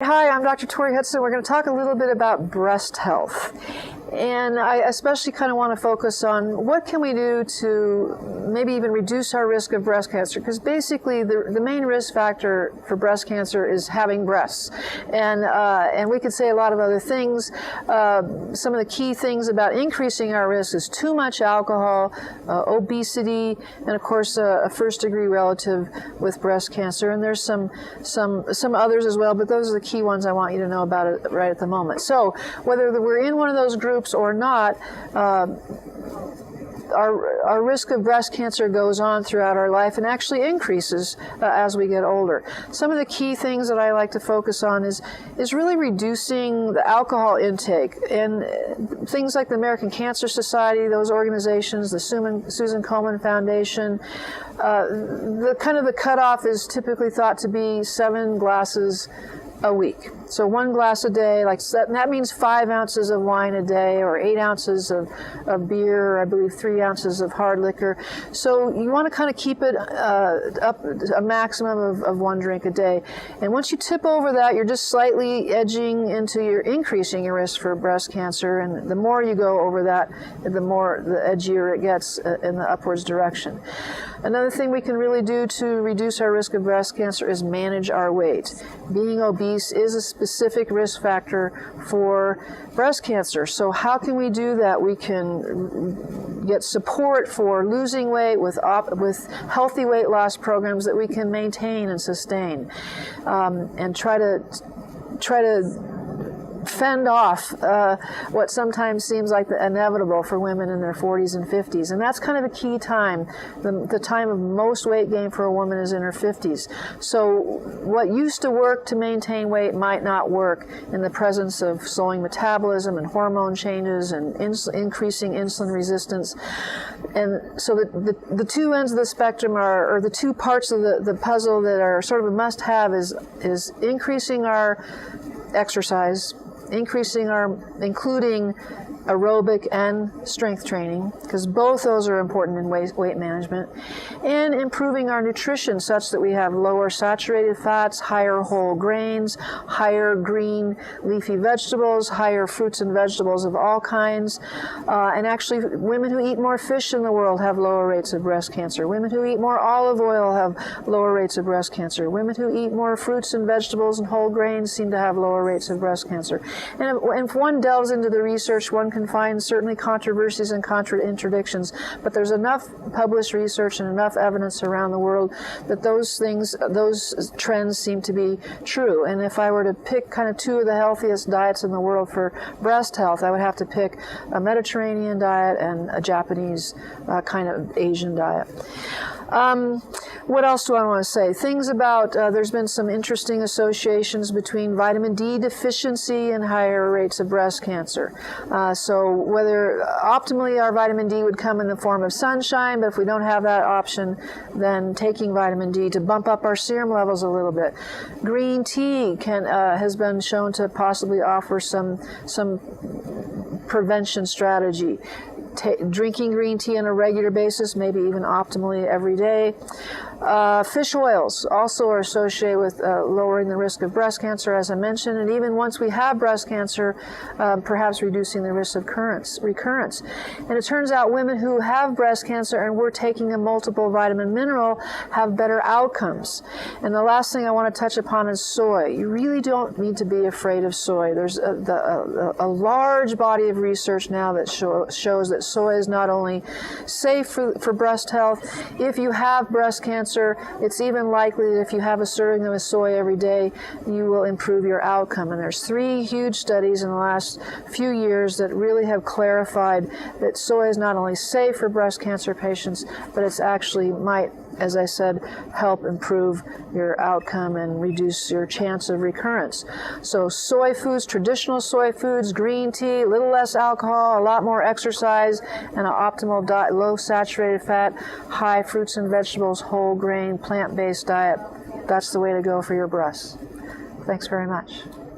Hi, I'm Dr. Tori Hudson. We're going to talk a little bit about breast health. And I especially kind of want to focus on what can we do to maybe even reduce our risk of breast cancer, because basically the main risk factor for breast cancer is having breasts. And we could say a lot of other things. Some of the key things about increasing our risk is too much alcohol, obesity, and of course a first-degree relative with breast cancer. And there's some others as well, but those are the key ones I want you to know about it right at the moment. So whether we're in one of those groups or not, our risk of breast cancer goes on throughout our life and actually increases as we get older. Some of the key things that I like to focus on is really reducing the alcohol intake, and things like the American Cancer Society, those organizations, the Susan Komen Foundation, the cutoff is typically thought to be 7 glasses a week. So 1 glass a day, that means 5 ounces of wine a day, or 8 ounces of beer, or I believe 3 ounces of hard liquor. So you want to kind of keep it up a maximum of 1 drink a day. And once you tip over that, you're just slightly increasing your risk for breast cancer. And the more you go over that, the edgier it gets in the upwards direction. Another thing we can really do to reduce our risk of breast cancer is manage our weight. Being obese is a specific risk factor for breast cancer. So how can we do that? We can get support for losing weight with healthy weight loss programs that we can maintain and sustain, and try to fend off what sometimes seems like the inevitable for women in their 40s and 50s. And that's kind of a key time. The time of most weight gain for a woman is in her 50s. So what used to work to maintain weight might not work in the presence of slowing metabolism and hormone changes and increasing insulin resistance. And so the two ends of the spectrum or the two parts of the puzzle that are sort of a must-have is increasing our exercise, including aerobic and strength training, because both those are important in weight management, and improving our nutrition such that we have lower saturated fats, higher whole grains, higher green leafy vegetables, higher fruits and vegetables of all kinds. And actually, women who eat more fish in the world have lower rates of breast cancer. Women who eat more olive oil have lower rates of breast cancer. Women who eat more fruits and vegetables and whole grains seem to have lower rates of breast cancer. And if one delves into the research, one can find certainly controversies and contradictions, but there's enough published research and enough evidence around the world that those trends seem to be true. And if I were to pick kind of 2 of the healthiest diets in the world for breast health, I would have to pick a Mediterranean diet and a Japanese kind of Asian diet. What else do I want to say? Things about, there's been some interesting associations between vitamin D deficiency and higher rates of breast cancer. So whether optimally our vitamin D would come in the form of sunshine, but if we don't have that option, then taking vitamin D to bump up our serum levels a little bit. Green tea has been shown to possibly offer some prevention strategy. Drinking green tea on a regular basis, maybe even optimally every day. Fish oils also are associated with lowering the risk of breast cancer, as I mentioned, and even once we have breast cancer, perhaps reducing the risk of recurrence. And it turns out women who have breast cancer and were taking a multiple vitamin mineral have better outcomes. And the last thing I want to touch upon is soy. You really don't need to be afraid of soy. There's a large body of research now that shows that soy is not only safe for breast health. If you have breast cancer, it's even likely that if you have a serving of soy every day, you will improve your outcome. And there's 3 huge studies in the last few years that really have clarified that soy is not only safe for breast cancer patients, but it's actually might, as I said, help improve your outcome and reduce your chance of recurrence. So soy foods, traditional soy foods, green tea, a little less alcohol, a lot more exercise, and an optimal diet, low saturated fat, high fruits and vegetables, whole grain, plant-based diet. That's the way to go for your breasts. Thanks very much.